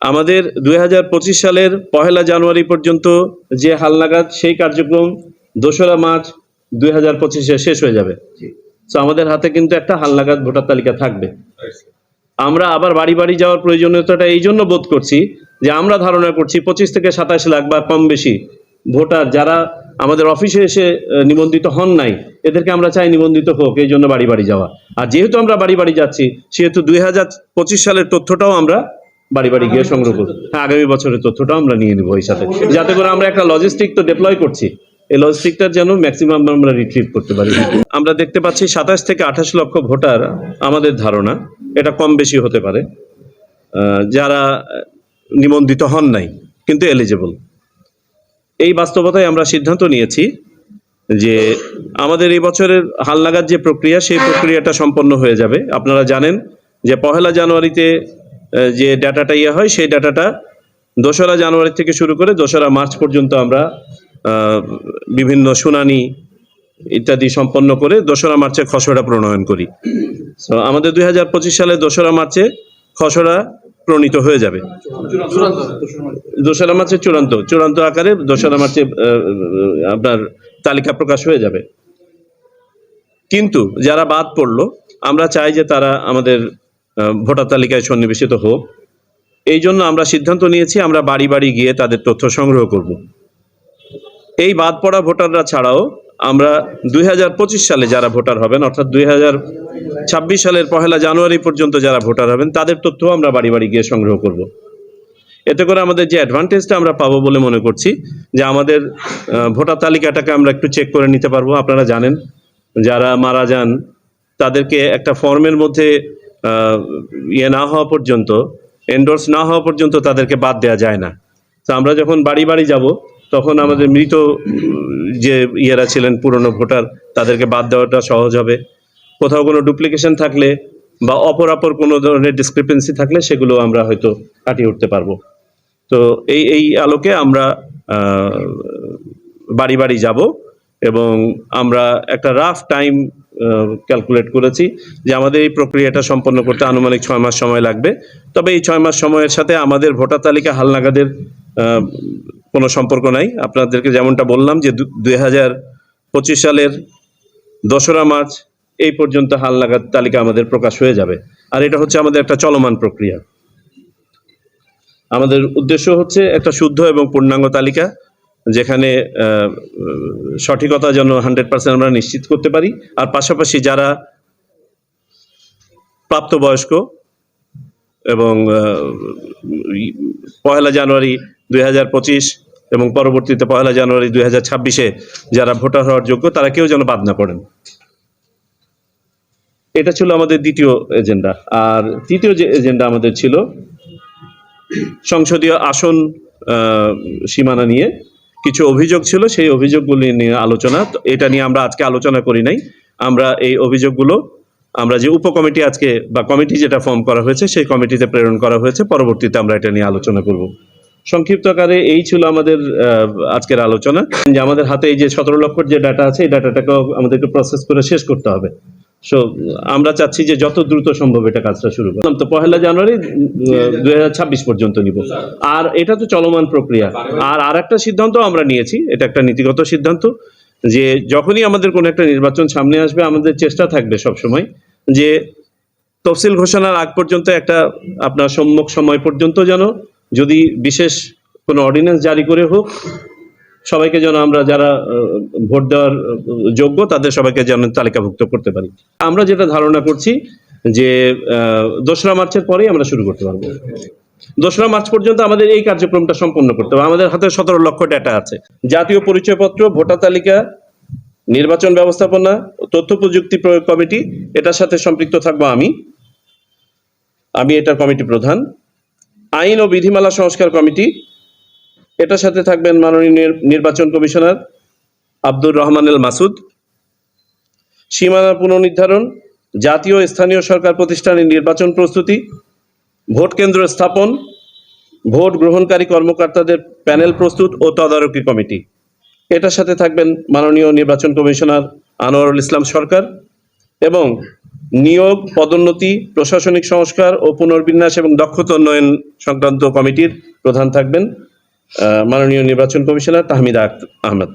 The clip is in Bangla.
আমাদের 2025 সালের 1 জানুয়ারি পর্যন্ত যে হালনাগাদ সেই কার্যক্রম 2রা মার্চ 2025-এ শেষ হয়ে যাবে। তো আমাদের হাতে কিন্তু একটা হালনাগাদ ভোটার তালিকা থাকবে। আমরা আবার বাড়ি বাড়ি যাওয়ার প্রয়োজনীয়তাটা এই জন্য বোধ করছি যে আমরা ধারণা করছি 25 থেকে 27 লাখ বা কম বেশি ভোটার যারা আমাদের অফিসে এসে নিবন্ধিত হন নাই, এদেরকে আমরা চাই নিবন্ধিত হোক, এই জন্য বাড়ি বাড়ি যাওয়া। আর যেহেতু আমরা বাড়ি বাড়ি যাচ্ছি, সেহেতু 2025 সালের তথ্যটাও আমরা বাড়ি বাড়ি গিয়ে সংগ্রহ করব। হ্যাঁ, আগামী বছরের তথ্যটাও আমরা নিয়ে নিব এই সাথে, যাতে করে আমরা একটা লজিস্টিক তো ডিপ্লয় করছি, এই লজিস্টিকটার যেন ম্যাক্সিমাম আমরা রিট্রিভ করতে পারি। আমরা দেখতে পাচ্ছি 27 থেকে 28 লক্ষ ভোটার, আমাদের ধারণা এটা কম বেশি হতে পারে, যারা নিবন্ধিত হন নাই কিন্তু এলিজেবল। এই বাস্তবতায় আমরা সিদ্ধান্ত নিয়েছি যে আমাদের এই বছরের হালনাগাদ যে প্রক্রিয়া, সেই প্রক্রিয়াটা সম্পন্ন হয়ে যাবে। আপনারা জানেন যে 1 জানুয়ারিতে যে ডাটাটা হয়, সেই ডাটাটা 2রা জানুয়ারি থেকে শুরু করে 2রা মার্চ পর্যন্ত আমরা বিভিন্ন শুনানি ইত্যাদি সম্পন্ন করে 2রা মার্চে খসড়া প্রণয়ন করি। তো আমাদের 2025 সালে 2রা মার্চে খসড়া প্রণীত হয়ে যাবে। 2রা মার্চে চূড়ান্ত আকারে 2রা মার্চে আপনার তালিকা প্রকাশ হয়ে যাবে। কিন্তু যারা বাদ পড়লো, আমরা চাই যে তারা আমাদের ভোটার তালিকায় সন্নিবেশিত হোক। এই জন্য আমরা সিদ্ধান্ত নিয়েছি আমরা বাড়ি বাড়ি গিয়ে তাদের তথ্য সংগ্রহ করব। এই বাদ পড়া ভোটাররা ছাড়াও আমরা 2025 সালে যারা ভোটার হবেন, অর্থাৎ 2026 সালের 1 জানুয়ারি পর্যন্ত যারা ভোটার হবেন, তাদের তথ্য আমরা বাড়ি বাড়ি গিয়ে সংগ্রহ করব। এতে করে আমাদের যে অ্যাডভান্টেজটা আমরা পাবো বলে মনে করছি, যে আমাদের ভোটার তালিকাটাকে আমরা একটু চেক করে নিতে পারবো। আপনারা জানেন যারা মারা যান তাদেরকে একটা ফর্মের মধ্যে না হওয়া পর্যন্ত, এন্ডোর্স না হওয়া পর্যন্ত তাদেরকে বাদ দেওয়া যায় না। তো আমরা যখন বাড়ি বাড়ি যাব, তখন আমাদের মৃত যে ছিলেন পুরনো ভোটার, তাদেরকে বাদ দেওয়াটা সহজ হবে। কোথাও কোনো ডুপ্লিকেশন থাকলে বা অপরাপর কোনো ধরনের ডিসক্রিপেন্সি থাকলে সেগুলো আমরা হয়তো কাটিয়ে উঠতে পারবো। তো এই আলোকে আমরা বাড়ি বাড়ি যাব এবং আমরা একটা রাফ টাইম ক্যালকুলেট করেছি যে আমাদের এই প্রক্রিয়াটা সম্পন্ন করতে আনুমানিক 6 মাস সময় লাগবে। তবে এই 6 মাস সময়ের সাথে আমাদের ভোটার তালিকা হালনাগাদের কোনো সম্পর্ক নাই। আপনাদেরকে যেমনটা বললাম যে 2025 সালের 2রা মার্চ এই পর্যন্ত হালনাগাদ তালিকা আমাদের প্রকাশ হয়ে যাবে। আর এটা হচ্ছে আমাদের একটা চলমান প্রক্রিয়া। আমাদের উদ্দেশ্য হচ্ছে একটা শুদ্ধ এবং পূর্ণাঙ্গ তালিকা, যেখানে সঠিকতা যেন 100% আমরা নিশ্চিত করতে পারি। আর পাশাপাশি যারা প্রাপ্তবয়স্ক এবং 1 জানুয়ারি 2025 এবং পরবর্তীতে 1 জানুয়ারি 2026-এ যারা ভোটার হওয়ার যোগ্য, তারা কেউ যেন বাদ না পড়েন। এটা ছিল আমাদের দ্বিতীয় এজেন্ডা। আর তৃতীয় যে এজেন্ডা আমাদের ছিল সংসদীয় আসন সীমানা নিয়ে কিছু অভিযোগ ছিল, সেই অভিযোগগুলি নিয়ে আলোচনা। এটা নিয়ে আমরা আজকে আলোচনা করি নাই। আমরা এই অভিযোগগুলো আমরা যে উপকমিটি আজকে বা কমিটি যেটা ফর্ম করা হয়েছে, সেই কমিটিতে প্রেরণ করা হয়েছে। পরবর্তীতে আমরা এটা নিয়ে আলোচনা করব। সংক্ষিপ্ত আকারে এই ছিল আমাদের আজকের আলোচনা। যে আমাদের হাতে এই যে 17 লক্ষর যে ডাটা আছে, এই ডাটাটাকেও আমাদেরকে প্রসেস করে শেষ করতে হবে। সো আমরা চাচ্ছি যে যত দ্রুত সম্ভব এটা কাজটা শুরু করলাম। তো 1 জানুয়ারি 2026 পর্যন্ত নিব। আর এটা তো চলমান প্রক্রিয়া। আর একটা সিদ্ধান্ত আমরা নিয়েছি, এটা একটা নীতিগত সিদ্ধান্ত, যে যখনই আমাদের কোনো একটা নির্বাচন সামনে আসবে, আমাদের চেষ্টা থাকবে সবসময় যে তফসিল ঘোষণার আগ পর্যন্ত একটা আপনার সম্মুখ সময় পর্যন্ত যেন যদি বিশেষ কোনো অর্ডিন্যান্স জারি করে হোক, সবাইকে যেন আমরা যারা ভোট দেওয়ার যোগ্য তাদের সবাইকে যেন তালিকাভুক্ত করতে পারি। আমরা যেটা ধারণা করছি যে 2রা মার্চের পরেই আমরা শুরু করতে পারবো। 2রা মার্চ পর্যন্ত আমাদের এই কার্যক্রমটা সম্পন্ন করতে হবে। আমাদের হাতে 17 লক্ষ ডাটা আছে। জাতীয় পরিচয়পত্র, ভোটার তালিকা, নির্বাচন ব্যবস্থাপনা, তথ্য প্রযুক্তি প্রয়োগ কমিটি, এটার সাথে সম্পৃক্ত থাকবো আমি এটার কমিটি প্রধান। আইন ও বিধিমালা সংস্কার কমিটি, এটার সাথে থাকবেন মাননীয় নির্বাচন কমিশনার আব্দুর রহমান এল মাসুদ। সীমানা পুনর্নির্ধারণ, জাতীয় স্থানীয় সরকার প্রতিষ্ঠানের নির্বাচন প্রস্তুতি, ভোট কেন্দ্র স্থাপন, ভোট গ্রহণকারী কর্মকর্তাদের প্যানেল প্রস্তুত ও তদারকি কমিটি, এটার সাথে থাকবেন মাননীয় নির্বাচন কমিশনার আনোয়ারুল ইসলাম সরকার। এবং নিয়োগ, পদোন্নতি, প্রশাসনিক সংস্কার ও পুনর্বিন্যাস এবং দক্ষতা উন্নয়ন সংক্রান্ত কমিটির প্রধান থাকবেন মাননীয় নির্বাচন কমিশনার তাহমিদা আহমেদ।